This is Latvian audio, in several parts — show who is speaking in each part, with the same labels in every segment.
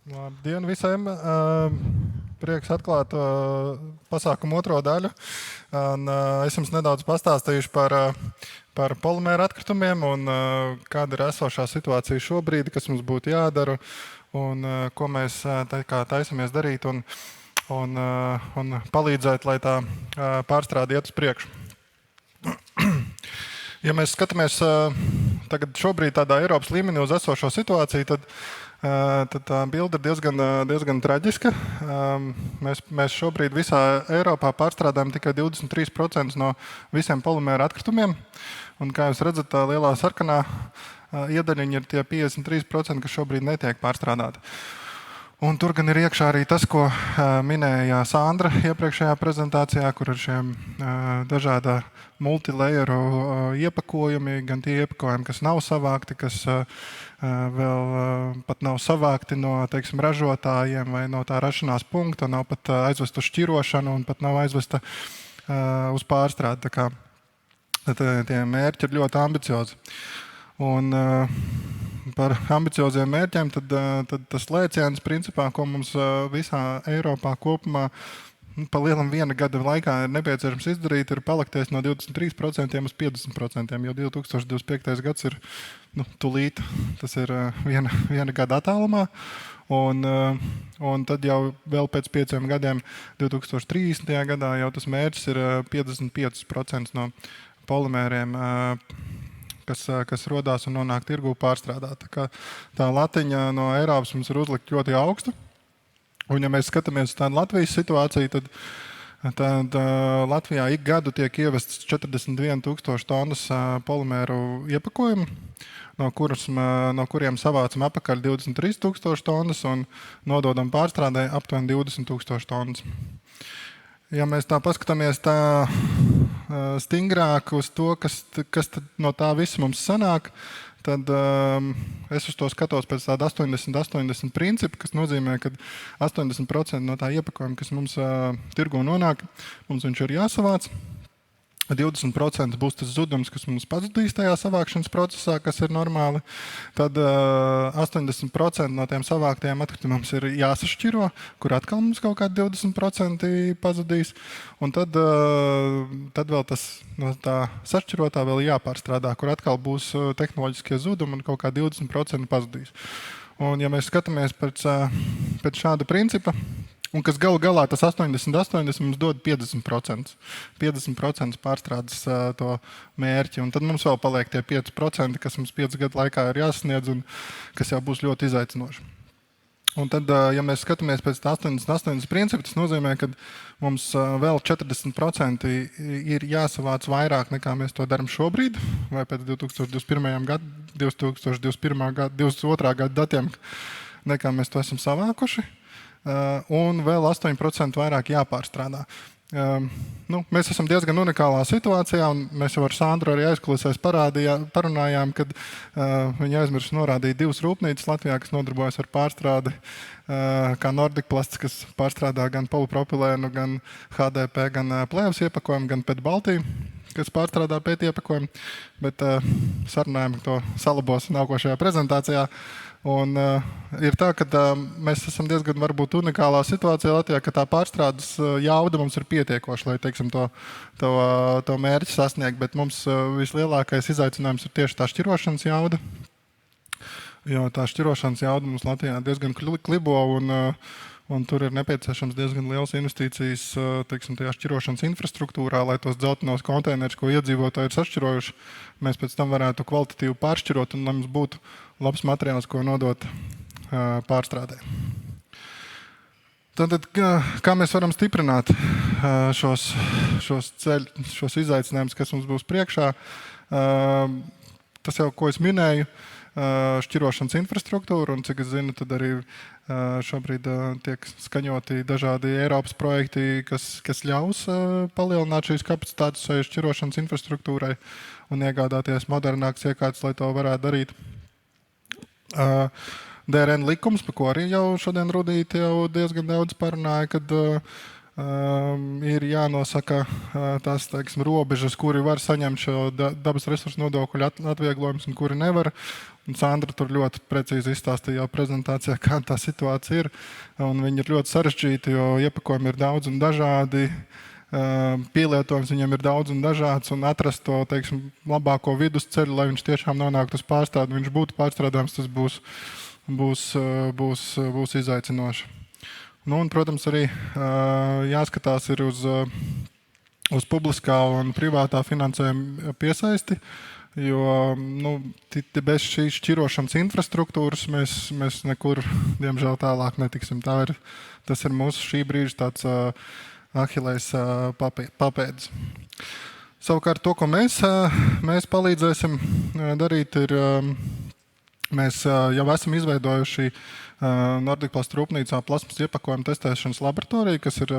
Speaker 1: Labdien visiem! Prieks atklāt pasākumu otro daļu. Es jums nedaudz pastāstīšu par polimēru atkritumiem un kāda ir esošā situācija šobrīd, kas mums būtu jādara un ko mēs taisamies darīt un palīdzēt, lai tā pārstrāde iet uz priekšu. Ja mēs skatāmies tagad šobrīd tādā Eiropas līmenī uz esošo situāciju, tad tā bilde ir diezgan traģiska. Mēs šobrīd visā Eiropā pārstrādājam tikai 23% no visiem polimēra atkritumiem. Un, kā jūs redzat, tā lielā sarkanā iedaļiņa ir tie 53%, kas šobrīd netiek pārstrādāti. Un tur gan ir iekšā arī tas, ko minēja Sandra iepriekšējā prezentācijā, kur ir šiem dažāda multilayeru iepakojumi, gan tie iepakojumi, kas nav savākti, kas vēl pat nav savākti no, teiksim, ražotājiem vai no tā rašanās punkta, nav pat aizvesta uz šķirošanu un pat nav aizvesta uz pārstrādi. Tā kā tie mērķi ir ļoti ambiciozi. Un par ambicioziem mērķiem, tad tas lēciens, principā, ko mums visā Eiropā kopumā pa lielam viena gada laikā ir nepieciešams izdarīt, ir palikties no 23% uz 50%, jo 2025. gads ir tūlīt, tas ir viena gada attālumā. Un tad jau vēl pēc 5 gadiem, 2030. gadā, jau tas mērķis ir 55% no polimēriem, kas rodās un nonāk tirgū pārstrādāt. Tā latiņa no Eiropas mums ir uzlikta ļoti augsta. Un, ja mēs skatāmies uz tādu Latvijas situāciju, tad Latvijā ik gadu tiek ievestas 41,000 tonnas polimēru iepakojumu, no kuriem savācam apakaļ 23,000 tonnas un nododam pārstrādē aptuveni 20,000 tonnas. Ja mēs tā paskatāmies tā stingrāk uz to, kas no tā visa mums sanāk, tad es uz to skatos pēc tāda 80-80 principa, kas nozīmē, ka 80% no tā iepakojuma, kas mums tirgu nonāk, mums viņš ir jāsavāc. 20% būs tas zudums, kas mums pazudīs tajā savākšanas procesā, kas ir normāli. Tad 80% no tiem savāktiem atkritumiem mums ir jāsašķiro, kur atkal mums kaut kādi 20% pazudīs. Un tad vēl tas no tā sašķirotā vēl jāpārstrādā, kur atkal būs tehnoloģiskie zudumi un kaut kā 20% pazudīs. Un ja mēs skatāmies pēc šāda principa, un kas galu galā tas 80 mums dod 50%. 50% pārstrādes to mērķi. Un tad mums vēl paliek tie 5%, kas mums 5 gadu laikā ir jāsasniedz un kas jau būs ļoti izaicinoši. Un tad, ja mēs skatāmies pēc 80 principu, tas nozīmē, ka mums vēl 40% ir jāsavāc vairāk nekā mēs to darām šobrīd, vai pēc 2021. gada, 2022. gada datiem, nekā mēs to esam savākuši. Un vēl 8% vairāk jāpārstrādā. Mēs esam diezgan unikālā situācijā, un mēs jau ar Sandru arī aizkulisēs parunājām, kad viņi aizmirst norādīt 2 rūpnīcas Latvijā, kas nodarbojas ar pārstrādi, kā Nordic Plasts, kas pārstrādā gan polipropilēnu, gan HDP, gan plēvas iepakojumu, gan PET Baltiju, kas pārstrādā PET iepakojumu, bet sarunājam to salabos nākošajā prezentācijā. Un ir tā, ka mēs esam diezgan varbūt unikālā situācijā Latvijā, ka tā pārstrādes jauda mums ir pietiekoša, lai, teiksim, to mērķi sasniegt, bet mums vislielākais izaicinājums ir tieši tā šķirošanas jauda. Jo tā šķirošanas jauda mums Latvijā diezgan klibo un tur ir nepieciešams diezgan liels investīcijas, teiksim, tajā šķirošanas infrastruktūrā, lai tos dzeltenos konteinerus, ko iedzīvotāji ir sašķirojuši, mēs pēc tam varētu kvalitatīvi pāršķirot un lai mums būtu labs materiāls, ko nodot pārstrādē. Tad, kā mēs varam stiprināt šos izaicinājumus, kas mums būs priekšā? Tas jau, ko es minēju, šķirošanas infrastruktūra, un cik es zinu, tad arī šobrīd tiek skaņoti dažādi Eiropas projekti, kas ļaus palielināt šīs kapacitātes šķirošanas infrastruktūrai un iegādāties modernākas iekārtas, lai to varētu darīt. DRN likums, par ko arī jau šodien Rudīte jau diezgan daudz parunāja, kad ir jānosaka tās, teiksim, robežas, kuri var saņemt šo dabas resursu nodokļu atvieglojumus un kuri nevar. Un Sandra tur ļoti precīzi izstāstīja jau prezentācijā, kāda tā situācija ir. Un viņi ir ļoti sarežģīti, jo iepakojumi ir daudz un dažādi. Pielietojums viņam ir daudz un dažāds, un atrast to, teiksim, labāko vidusceļu, lai viņš tiešām nonāktu uz pārstrādi, viņš būtu pārstrādājams, tas būs izaicinoši. Nu, un, protams, arī jāskatās ir uz publiskā un privātā finansējuma piesaisti, jo bez šīs šķirošanas infrastruktūras mēs nekur, diemžēl, tālāk netiksim. Tas ir mūsu šī brīža tāds Ahilēs papēdis. Savukārt to, ko mēs palīdzēsim darīt, ir mēs jau esam izveidojuši Nordic Plast rūpnīcā plasmas iepakojumu testēšanas laboratoriju, kas ir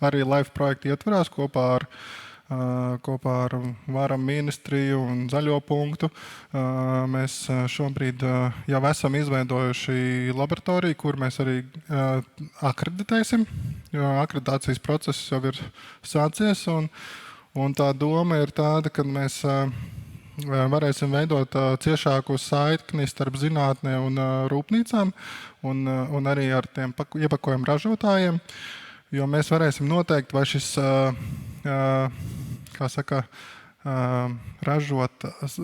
Speaker 1: arī LIFE projekta ietverās kopā ar Varam ministriju un Zaļo punktu. Mēs šobrīd jau esam izveidojuši laboratoriju, kur mēs arī akreditēsim, jo akreditācijas process jau ir sācies. Un tā doma ir tāda, ka mēs varēsim veidot ciešāku saikni starp zinātnē un rūpnīcām un arī ar tiem iepakojumu ražotājiem, jo mēs varēsim noteikt, vai šis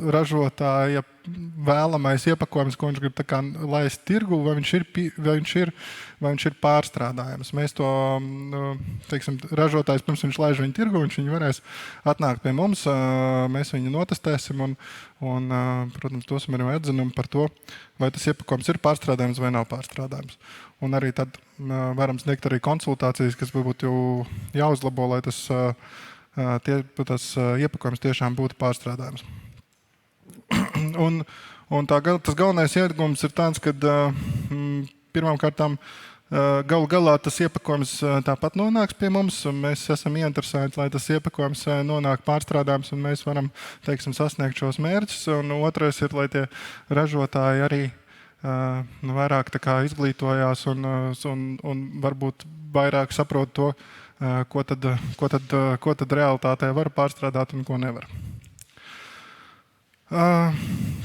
Speaker 1: ražotāja vēlamais iepakojums, ko viņš grib laist tirgu, vai viņš ir pārstrādājams. Mēs to, teiksim, ražotājs pirms viņš laiž viņu tirgu, viņš varēs atnākt pie mums, mēs viņu notestēsim un protams, dosim arī atzinumu par to, vai tas iepakojums ir pārstrādājams vai nav pārstrādājams. Un arī tad varam sniegt arī konsultācijas, kas varbūt jau jāuzlabo, lai tas iepakojums tiešām būtu pārstrādājams. Tas galvenais ieguvums ir tāds, ka pirmkārtām galu galā tas iepakojums tāpat nonāks pie mums, un mēs esam ieinteresēti, lai tas iepakojums nonāk pārstrādājams, un mēs varam, teiksim, sasniegt šos mērķus. Un otrais ir, lai tie ražotāji arī vairāk izglītojās un varbūt vairāk saprot to, ko tad realitātē var pārstrādāt un ko nevar.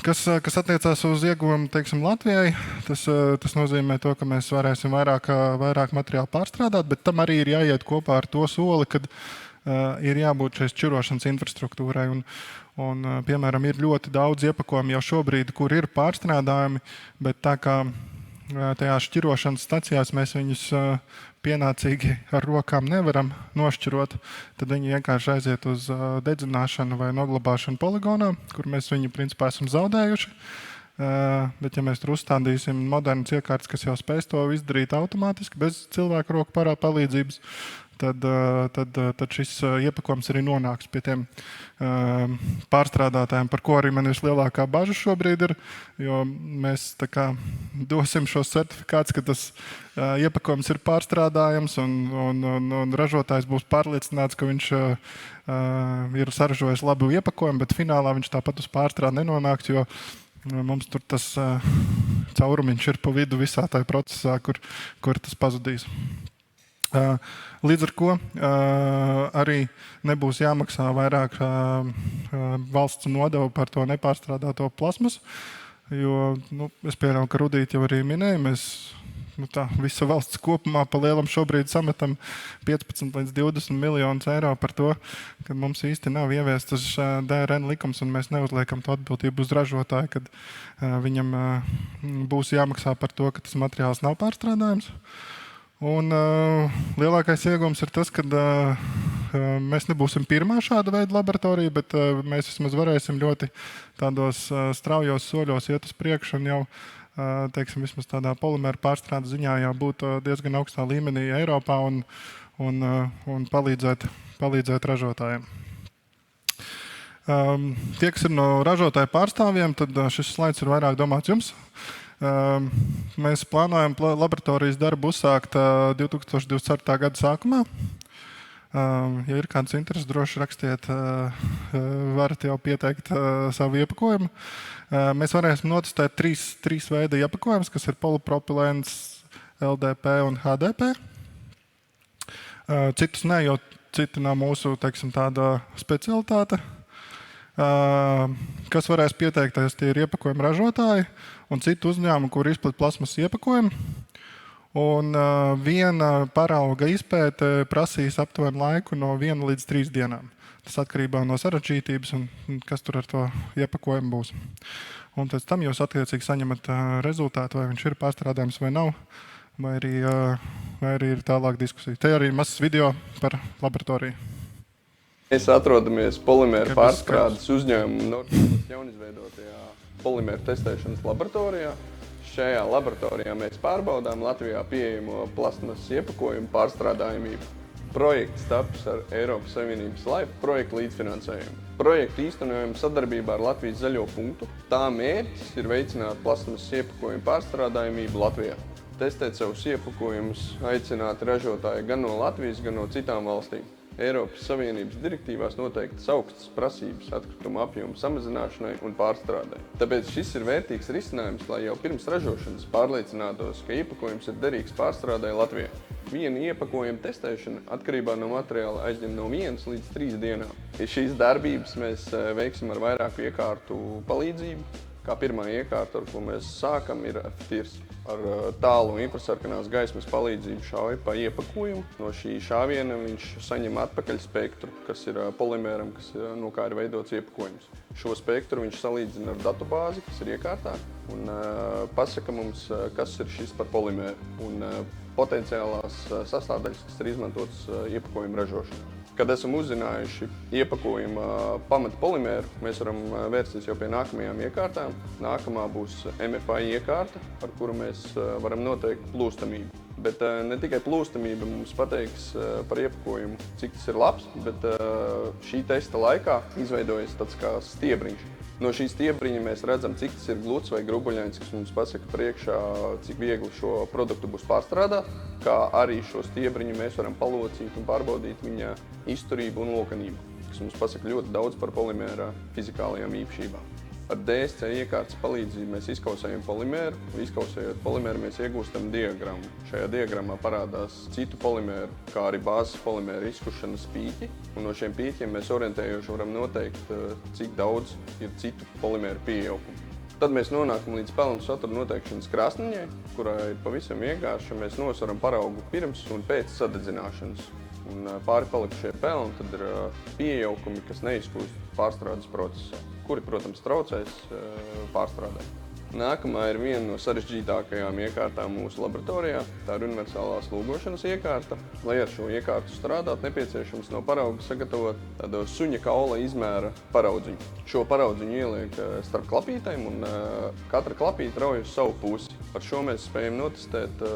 Speaker 1: Kas attiecās uz ieguvumu, teiksim, Latvijai, tas nozīmē to, ka mēs varēsim vairāk materiālu pārstrādāt, bet tam arī ir jāiet kopā ar to soli, kad ir jābūt šai šķirošanas infrastruktūrai. Un, piemēram, ir ļoti daudz iepakojumu jau šobrīd, kur ir pārstrādājumi, bet tā kā tajā šķirošanas stacijās mēs viņus pienācīgi ar rokām nevaram nošķirot, tad viņi vienkārši aiziet uz dedzināšanu vai noglabāšanu poligonā, kur mēs viņu principā esam zaudējuši. Bet ja mēs tur uzstādīsim modernas iekārtas, kas jau spēj to izdarīt automātiski bez cilvēku roku palīdzības, tad šis iepakojums arī nonāks pie tiem pārstrādātājiem, par ko arī man vislielākā bažas šobrīd ir, jo mēs dosim šos certifikātus, ka tas iepakojums ir pārstrādājams un ražotājs būs pārliecināts, ka viņš ir saražojis labu iepakojumu, bet finālā viņš tāpat uz pārstrādi nenonāks, jo mums tur tas caurumiņš ir pa vidu visā tajā procesā, kur tas pazudīs. Līdz ar ko arī nebūs jāmaksā vairāk valsts nodevu par to nepārstrādāto plasmasu, jo es pieļauju, ka Rudīte jau arī minēja, mēs visa valsts kopumā pa lielam šobrīd sametam 15 līdz 20 miljonus eiro par to, ka mums īsti nav ieviestas DRN likums un mēs neuzliekam to atbildību uz ražotāju, kad viņam būs jāmaksā par to, ka tas materiāls nav pārstrādājams. Un lielākais ieguvums ir tas, ka mēs nebūsim pirmā šāda veida laboratorija, bet mēs vismaz varēsim ļoti tādos straujos soļos iet uz priekšu un jau, teiksim, vismaz tādā polimēra pārstrādes ziņā jau būt diezgan augstā līmenī Eiropā un palīdzēt ražotājiem. Tie, kas ir no ražotāju pārstāvjiem, tad šis slaids ir vairāk domāts jums. Mēs plānojam laboratorijas darbu uzsākt 2024. gada sākumā. Ja ir kāds interesi, droši rakstiet, varat jau pieteikt savu iepakojumu. Mēs varēsim notestēt trīs veida iepakojumus, kas ir polipropilēns, LDP un HDP. Citus ne, jo citi nav mūsu, teiksim, tāda specialitāte. Kas varēs pieteikties, tie ir iepakojuma ražotāji un citu uzņēmumu, kur izplat plasmas iepakojumu. Un viena parauga izpēte prasīs aptuveni laiku no 1 līdz 3 dienām. Tas atkarībā no sarežģītības un kas tur ar to iepakojumu būs. Un pēc tam jūs attiecīgi saņemat rezultātu, vai viņš ir pārstrādājums vai nav, vai arī ir tālāk diskusija. Te arī mazs video par laboratoriju.
Speaker 2: Mēs atrodamies polimēru pārstrādes uzņēmumu Nortūras jaunizveidotajā polimēru testēšanas laboratorijā. Šajā laboratorijā mēs pārbaudām Latvijā pieejamo plasmas iepakojumu pārstrādājamību. Projekts taps ar Eiropas Savienības LIFE projektu līdzfinansējumu. Projektu īstenojam sadarbībā ar Latvijas Zaļo punktu. Tā mērķis ir veicināt plasmas iepakojumu pārstrādājamību Latvijā. Testēt savus iepakojumus aicināti ražotāji gan no Latvijas, gan no citām valstīm. Eiropas Savienības direktīvās noteiktas augstas prasības atkrituma apjoma samazināšanai un pārstrādai. Tāpēc šis ir vērtīgs risinājums, lai jau pirms ražošanas pārliecinātos, ka iepakojums ir derīgs pārstrādai Latvijā. Viena iepakojuma testēšana atkarībā no materiāla aizņem no 1 līdz 3 dienām. Šīs darbības mēs veiksim ar vairāku iekārtu palīdzību. Kā pirmā iekārta, ar ko mēs sākam, ir F-tirs. Ar tālu infrasarkanās gaismas palīdzību šauj pa iepakojumu. No šī šāviena viņš saņem atpakaļ spektru, kas ir polimēram, no kā ir veidots iepakojums. Šo spektru viņš salīdzina ar datubāzi, kas ir iekārtā, un pasaka mums, kas ir šis par polimēru un potenciālās sastāvdaļas, kas ir izmantotas iepakojuma ražošanā. Kad esam uzzinājuši iepakojuma pamata polimēru, mēs varam vērsties jau pie nākamajām iekārtām. Nākamā būs MFI iekārta, ar kuru mēs varam noteikt plūstamību. Bet ne tikai plūstamība mums pateiks par iepakojumu, cik tas ir labs, bet šī testa laikā izveidojas tāds kā stiebriņš. No šī stiebriņa mēs redzam, cik tas ir gluds vai grubuļains, kas mums pasaka priekšā, cik viegli šo produktu būs pārstrādāt, kā arī šo stiebriņu mēs varam palocīt un pārbaudīt viņa izturību un lokanību, kas mums pasaka ļoti daudz par polimēra fizikālajām īpašībām. Ar DSC iekārtas palīdzību mēs izkausējam polimēru. Izkausējot polimēru, mēs iegūstam diagrammu. Šajā diagrammā parādās citu polimēru, kā arī bāzes polimēru izkušanas pīķi. Un no šiem pīķiem mēs orientējoši varam noteikt, cik daudz ir citu polimēru pieaugumu. Tad mēs nonākam līdz pelnu satura noteikšanas krāsniņai, kurā ir pavisam vienkārši. Mēs nosvaram paraugu pirms un pēc sadedzināšanas. Un pāri palikušie pelni tad ir pieaugumi, kas neizkūst pārstrādes procesā, kuri, protams, traucēs pārstrādē. Nākamā ir viena no sarežģītākajām iekārtām mūsu laboratorijā. Tā ir universālās lūgošanas iekārta. Lai ar šo iekārtu strādāt, nepieciešams no parauga sagatavot tādu suņa kaula izmēra paraudziņu. Šo paraudziņu ieliek starp klapītēm un katra klapīte rauj uz savu pusi. Ar šo mēs spējam notestēt,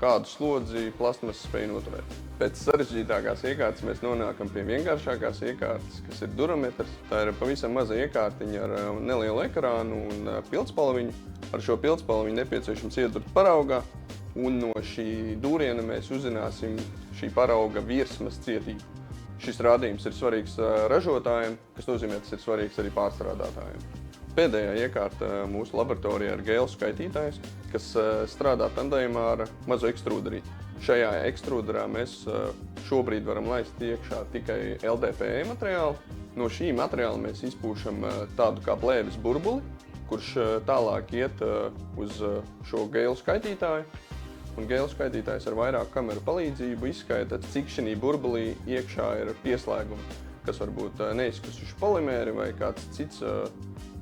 Speaker 2: kādu slodzi plasmas spēj noturēt. Pēc sarežģītākās iekārtas mēs nonākam pie vienkāršākās iekārtas, kas ir durometrs. Tā ir pavisam maza iekārtiņa ar nelielu ekrānu un pildspalviņu. Ar šo pildspalviņu nepieciešams iedurt paraugā, un no šī dūriena mēs uzzināsim šī parauga virsmas cietību. Šis rādījums ir svarīgs ražotājiem, kas nozīmē, tas ir svarīgs arī pārstrādātājiem. Pēdējā iekārta mūsu laboratorijā ir gēlu skaitītājs, kas strādā tandēmā ar mazu ekstrūderīti. Šajā ekstrūderā mēs šobrīd varam laist iekšā tikai LDPE materiālu. No šī materiāla mēs izpūšam tādu kā plēves burbuli, kurš tālāk iet uz šo gēlu skaitītāju. Un gēlu skaitītājs ar vairāku kameru palīdzību izskaita, cik šī burbulī iekšā ir pieslēgumi, kas var būt neizkusuši polimēri vai kāds cits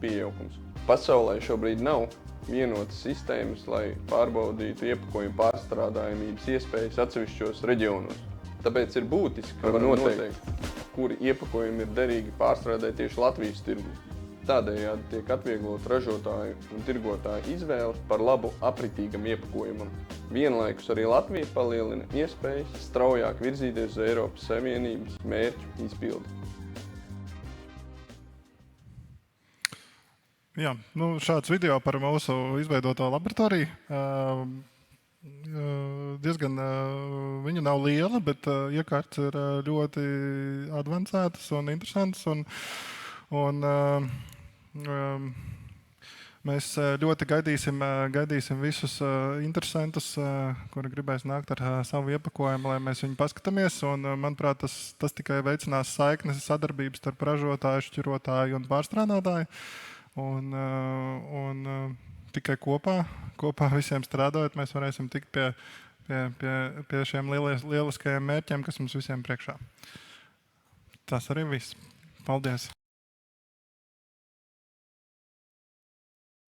Speaker 2: pieaugums. Pasaulē šobrīd nav vienotas sistēmas, lai pārbaudītu iepakojumu pārstrādājamības iespējas atsevišķos reģionos. Tāpēc ir būtiski, ka var noteikt, kuri iepakojumi ir derīgi pārstrādāt tieši Latvijas tirgu. Tādējādi tiek atvieglot ražotāju un tirgotāju izvēle par labu apritīgam iepakojumam. Vienlaikus arī Latvija palielina iespējas straujāk virzīties uz Eiropas Savienības mērķu izpildi.
Speaker 1: Jā, šāds video par mūsu izveidoto laboratoriju. Diezgan viņa nav liela, bet iekārtas ir ļoti advancētas un interesantas. Mēs ļoti gaidīsim visus interesantus, kuri gribēs nākt ar savu iepakojumu, lai mēs viņu paskatāmies. Un, manuprāt, tas tikai veicinās saiknes, sadarbības starp ražotāju, šķirotāju un pārstrādātāju. Un tikai kopā visiem strādājot, mēs varēsim tikt pie šiem lieliskajiem mērķiem, kas mums visiem priekšā. Tas arī viss. Paldies!